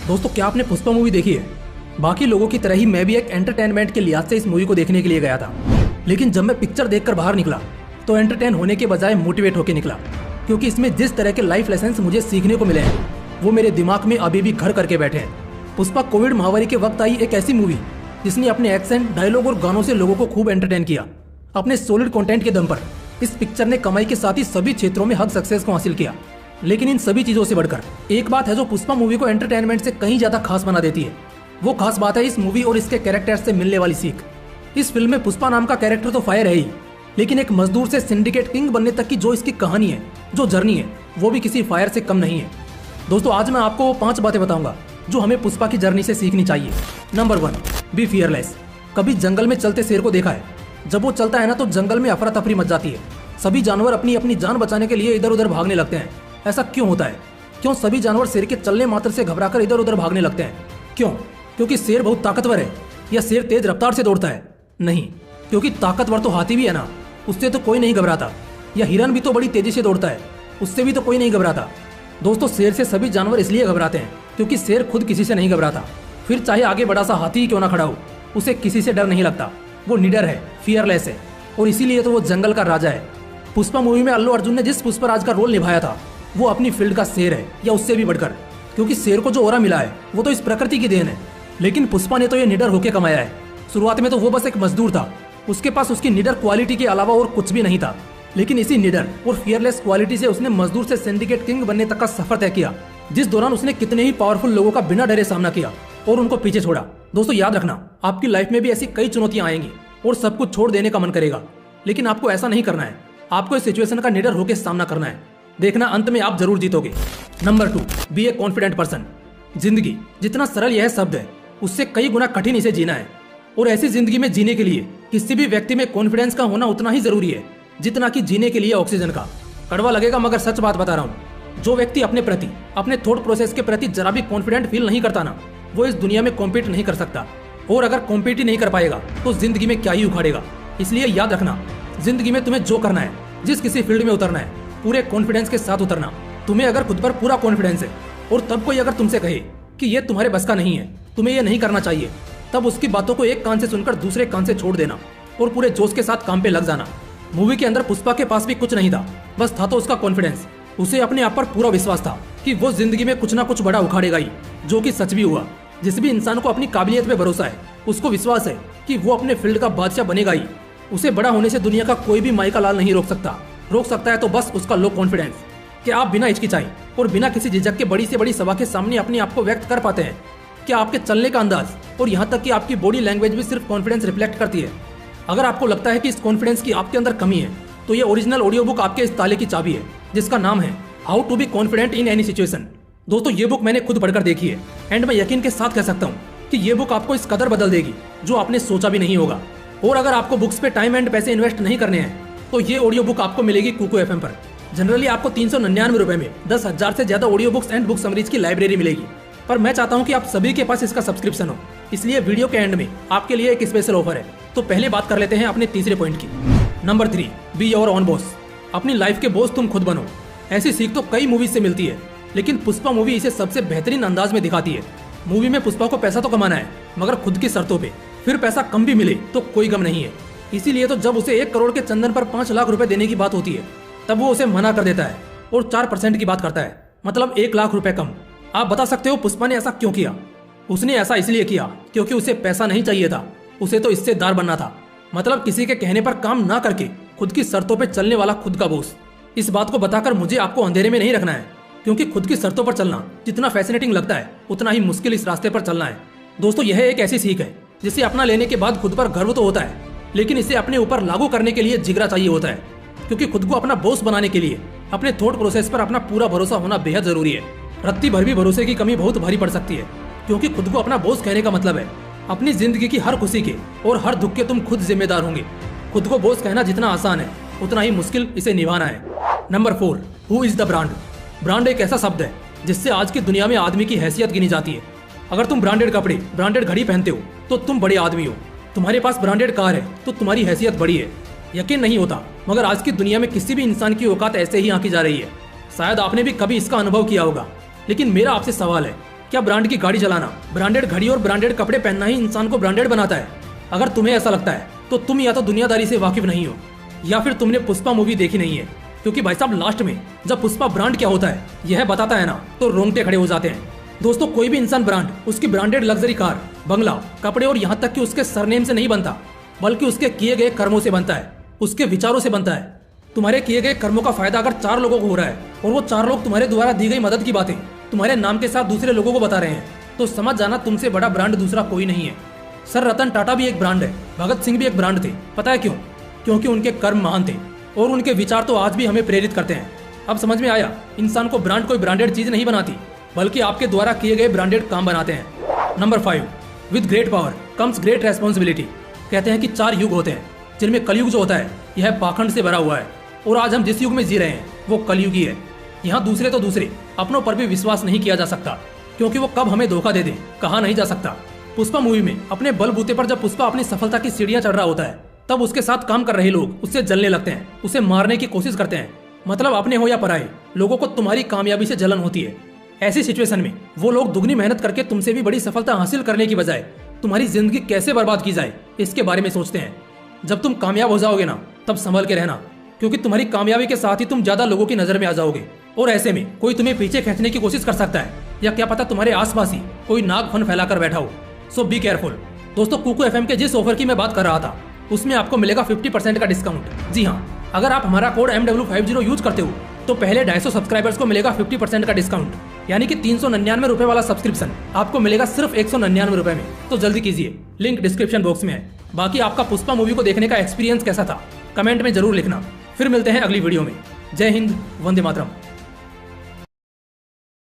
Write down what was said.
दोस्तों, क्या आपने पुष्पा मूवी देखी है? बाकी लोगों की तरह ही मैं भी एक एंटरटेनमेंट के लिहाज से इस मूवी को देखने के लिए गया था, लेकिन जब मैं पिक्चर देखकर बाहर निकला तो एंटरटेन होने के बजाय मोटिवेट होकर निकला, क्योंकि इसमें जिस तरह के लाइफ लेसन्स मुझे सीखने को मिले हैं वो मेरे दिमाग में अभी भी घर करके बैठे हैं। पुष्पा कोविड महामारी के वक्त आई एक ऐसी मूवी जिसने अपने एक्शन, डायलॉग और गानों से लोगों को खूब एंटरटेन किया। अपने सॉलिड कंटेंट के दम पर इस पिक्चर ने कमाई के साथ ही सभी क्षेत्रों में हद सक्सेस को हासिल किया। लेकिन इन सभी चीजों से बढ़कर एक बात है जो पुष्पा मूवी को एंटरटेनमेंट से कहीं ज्यादा खास बना देती है। वो खास बात है इस मूवी और इसके कैरेक्टर से मिलने वाली सीख। इस फिल्म में पुष्पा नाम का कैरेक्टर तो फायर है ही, लेकिन एक मजदूर से सिंडिकेट किंग बनने तक की जो इसकी कहानी है, जो जर्नी है, वो भी किसी फायर से कम नहीं है। दोस्तों, आज मैं आपको 5 बातें बताऊंगा जो हमें पुष्पा की जर्नी से सीखनी चाहिए। Number 1, be fearless. कभी जंगल में चलते शेर को देखा है? जब वो चलता है ना तो जंगल में अफरा तफरी मच जाती है। सभी जानवर अपनी अपनी जान बचाने के लिए इधर उधर भागने लगते हैं। ऐसा क्यों होता है? क्यों सभी जानवर शेर के चलने मात्र से घबराकर इधर उधर भागने लगते हैं? क्यों? क्योंकि शेर बहुत ताकतवर है या शेर तेज रफ्तार से दौड़ता है? नहीं, क्योंकि ताकतवर तो हाथी भी है ना, उससे तो कोई नहीं घबराता। या हिरन भी तो बड़ी तेजी से दौड़ता है, उससे भी तो कोई नहीं घबराता। दोस्तों, शेर से सभी जानवर इसलिए घबराते हैं क्योंकि शेर खुद किसी से नहीं घबराता। फिर चाहे आगे बड़ा सा हाथी ही क्यों ना खड़ा हो, उसे किसी से डर नहीं लगता। वो निडर है, फियरलेस है, और इसीलिए तो वो जंगल का राजा है। पुष्पा मूवी में अल्लू अर्जुन ने जिस पुष्पराज का रोल निभाया था वो अपनी फील्ड का शेर है, या उससे भी बढ़कर, क्योंकि शेर को जो ऑरा मिला है वो तो इस प्रकृति की देन है। लेकिन पुष्पा ने तो ये निडर होकर कमाया है। शुरुआत में तो वो बस एक मजदूर था, उसके पास उसकी निडर क्वालिटी के अलावा और कुछ भी नहीं था। लेकिन इसी निडर और फियरलेस क्वालिटी से उसने मजदूर से सिंडिकेट किंग बनने तक का सफर तय किया, जिस दौरान उसने कितने ही पावरफुल लोगों का बिना डरे सामना किया और उनको पीछे छोड़ा। दोस्तों, याद रखना, आपकी लाइफ में भी ऐसी कई चुनौतियां आएंगी और सब कुछ छोड़ देने का मन करेगा, लेकिन आपको ऐसा नहीं करना है। आपको इस सिचुएशन का निडर होकर सामना करना है। देखना, अंत में आप जरूर जीतोगे। नंबर 2, बी ए कॉन्फिडेंट पर्सन। जिंदगी जितना सरल यह शब्द है, उससे कई गुना कठिन इसे जीना है। और ऐसी जिंदगी में जीने के लिए किसी भी व्यक्ति में कॉन्फिडेंस का होना उतना ही जरूरी है जितना कि जीने के लिए ऑक्सीजन का। कड़वा लगेगा मगर सच बात बता रहा हूँ। जो व्यक्ति अपने प्रति, अपने थॉट प्रोसेस के प्रति जरा भी कॉन्फिडेंट फील नहीं करता ना, वो इस दुनिया में कॉम्पीट नहीं कर सकता। और अगर कॉम्पीट ही नहीं कर पाएगा तो जिंदगी में क्या ही उखाड़ेगा। इसलिए याद रखना, जिंदगी में तुम्हें जो करना है, जिस किसी फील्ड में उतरना है, पूरे कॉन्फिडेंस के साथ उतरना। तुम्हें अगर खुद पर पूरा कॉन्फिडेंस है और तब कोई अगर तुमसे कहे कि ये तुम्हारे बस का नहीं है, तुम्हें ये नहीं करना चाहिए, तब उसकी बातों को एक कान से सुनकर दूसरे कान से छोड़ देना और पूरे जोश के साथ काम पे लग जाना। मूवी के अंदर पुष्पा के पास भी कुछ नहीं था, बस था तो उसका कॉन्फिडेंस। उसे अपने आप पर पूरा विश्वास था कि वो जिंदगी में कुछ ना कुछ बड़ा उखाड़ेगा ही, जो कि सच भी हुआ। जिस भी इंसान को अपनी काबिलियत पे भरोसा है, उसको विश्वास है कि वो अपने फील्ड का बादशाह बनेगा ही। उसे बड़ा होने से दुनिया का कोई भी माई का लाल नहीं रोक सकता। रोक सकता है तो बस उसका लो कॉन्फिडेंस, कि आप बिना हिचकिचाई और बिना किसी झिझक के बड़ी से बड़ी सभा के सामने अपने आप को व्यक्त कर पाते हैं। क्या आपके चलने का अंदाज और यहाँ तक कि आपकी बॉडी लैंग्वेज भी सिर्फ कॉन्फिडेंस रिफ्लेक्ट करती है। अगर आपको लगता है कि इस कॉन्फिडेंस की आपके अंदर कमी है, तो ये ओरिजिनल ऑडियो बुक आपके इस ताले की चाबी है, जिसका नाम है how to be confident in any situation. दोस्तों, ये बुक मैंने खुद पढ़कर देखी है एंड मैं यकीन के साथ कह सकता हूँ कि ये बुक आपको इस कदर बदल देगी जो आपने सोचा भी नहीं होगा। और अगर आपको बुक्स पे टाइम एंड पैसे इन्वेस्ट नहीं करने हैं तो ये ऑडियो बुक आपको मिलेगी कुकू FM पर। जनरली आपको 399 रुपए में 10,000 से ज्यादा audio books and book summaries की लाइब्रेरी मिलेगी, पर मैं चाहता हूँ कि आप सभी के पास इसका सब्सक्रिप्शन हो। इसलिए वीडियो के एंड में आपके लिए एक स्पेशल ऑफर है। तो पहले बात कर लेते हैं अपने तीसरे पॉइंट की। Number 3, be your own boss. अपनी लाइफ के बॉस तुम खुद बनो। ऐसी सीख तो कई मूवीज से मिलती है, लेकिन पुष्पा मूवी इसे सबसे बेहतरीन अंदाज में दिखाती है। मूवी में पुष्पा को पैसा तो कमाना है, मगर खुद की शर्तों पे। फिर पैसा कम भी मिले तो कोई गम नहीं है। इसीलिए तो जब उसे 1 करोड़ के चंदन पर 5 लाख रुपए देने की बात होती है, तब वो उसे मना कर देता है और 4% की बात करता है, मतलब 1 लाख रुपए कम। आप बता सकते हो पुष्पा ने ऐसा क्यों किया? उसने ऐसा इसलिए किया क्योंकि उसे पैसा नहीं चाहिए था, उसे तो हिस्सेदार बनना था। मतलब किसी के कहने पर काम ना करके खुद की शर्तों पे चलने वाला खुद का बॉस। इस बात को बताकर मुझे आपको अंधेरे में नहीं रखना है, क्योंकि खुद की शर्तों पर चलना जितना फैसिनेटिंग लगता है, उतना ही मुश्किल इस रास्ते पर चलना है। दोस्तों, यह एक ऐसी सीख है जिसे अपना लेने के बाद खुद पर गर्व तो होता है, लेकिन इसे अपने ऊपर लागू करने के लिए जिगरा चाहिए होता है। क्योंकि खुद को अपना बॉस बनाने के लिए अपने थॉट प्रोसेस पर अपना पूरा भरोसा होना बेहद जरूरी है। रत्ती भर भी भरोसे की कमी बहुत भारी पड़ सकती है, क्योंकि खुद को अपना बॉस कहने का मतलब है अपनी जिंदगी की हर खुशी के और हर दुख के तुम खुद जिम्मेदार होंगे। खुद को बॉस कहना जितना आसान है, उतना ही मुश्किल इसे निभाना है। Number 4, who is the brand. Brand एक ऐसा शब्द है जिससे आज की दुनिया में आदमी की हैसियत गिनी जाती है। अगर तुम ब्रांडेड कपड़े, ब्रांडेड घड़ी पहनते हो तो तुम बड़े आदमी हो। तुम्हारे पास ब्रांडेड कार है तो तुम्हारी हैसियत बड़ी है। यकीन नहीं होता, मगर आज की दुनिया में किसी भी इंसान की औकात ऐसे ही आंकी जा रही है। शायद आपने भी कभी इसका अनुभव किया होगा, लेकिन मेरा आपसे सवाल है, क्या ब्रांड की गाड़ी चलाना, ब्रांडेड घड़ी और ब्रांडेड कपड़े पहनना ही इंसान को ब्रांडेड बनाता है? अगर तुम्हें ऐसा लगता है तो तुम या तो दुनियादारी से वाकिफ नहीं हो या फिर तुमने पुष्पा मूवी देखी नहीं है। क्योंकि भाई साहब लास्ट में जब पुष्पा ब्रांड क्या होता है यह बताता है ना, तो रोंगटे खड़े हो जाते हैं। दोस्तों, कोई भी इंसान ब्रांड उसकी ब्रांडेड लग्जरी कार, बंगला, कपड़े और यहाँ तक कि उसके सरनेम से नहीं बनता, बल्कि उसके किए गए कर्मों से बनता है, उसके विचारों से बनता है। तुम्हारे किए गए कर्मों का फायदा अगर 4 लोगों को हो रहा है और वो 4 लोग तुम्हारे द्वारा दी गई मदद की बातें तुम्हारे नाम के साथ दूसरे लोगों को बता रहे हैं, तो समझ जाना तुमसे बड़ा ब्रांड दूसरा कोई नहीं है। सर रतन टाटा भी एक ब्रांड है, भगत सिंह भी एक ब्रांड थे। पता है क्यों? क्योंकि उनके कर्म महान थे और उनके विचार तो आज भी हमें प्रेरित करते हैं। अब समझ में आया, इंसान को ब्रांड कोई ब्रांडेड चीज नहीं बनाती, बल्कि आपके द्वारा किए गए ब्रांडेड काम बनाते हैं। Number 5, with great power comes great responsibility. कहते हैं कि 4 युग होते हैं, जिनमें कलयुग जो होता है यह पाखंड से भरा हुआ है, और आज हम जिस युग में जी रहे हैं वो कलयुगी है। यहाँ दूसरे तो दूसरे, अपनों पर भी विश्वास नहीं किया जा सकता, क्योंकि वो कब हमें धोखा दे दे कहा नहीं जा सकता। पुष्पा मूवी में अपने बलबूते पर जब पुष्पा अपनी सफलता की सीढ़ियां चढ़ रहा होता है, तब उसके साथ काम कर रहे लोग उससे जलने लगते हैं, उसे मारने की कोशिश करते हैं। मतलब अपने हो या पराए, लोगों को तुम्हारी कामयाबी से जलन होती है। ऐसी सिचुएशन में वो लोग दुगनी मेहनत करके तुमसे भी बड़ी सफलता हासिल करने की बजाय तुम्हारी जिंदगी कैसे बर्बाद की जाए इसके बारे में सोचते हैं। जब तुम कामयाब हो जाओगे ना, तब संभल के रहना, क्योंकि तुम्हारी कामयाबी के साथ ही तुम ज्यादा लोगों की नजर में आ जाओगे, और ऐसे में कोई तुम्हें पीछे खींचने की कोशिश कर सकता है, या क्या पता तुम्हारे आसपास ही कोई नाग फन फैलाकर बैठा हो। सो बी केयरफुल। दोस्तों, कुकू एफएम के जिस ऑफर की मैं बात कर रहा था उसमें आपको मिलेगा 50% का डिस्काउंट। जी हाँ, अगर आप हमारा कोड MW50 यूज करते हो तो पहले 250 सब्सक्राइबर्स को मिलेगा 50% का डिस्काउंट, यानी कि 399 रुपए वाला सब्सक्रिप्शन आपको मिलेगा सिर्फ 199 रुपए में। तो जल्दी कीजिए, लिंक डिस्क्रिप्शन बॉक्स में है। बाकी आपका पुष्पा मूवी को देखने का एक्सपीरियंस कैसा था कमेंट में जरूर लिखना। फिर मिलते हैं अगली वीडियो में। जय हिंद, वंदे मातरम।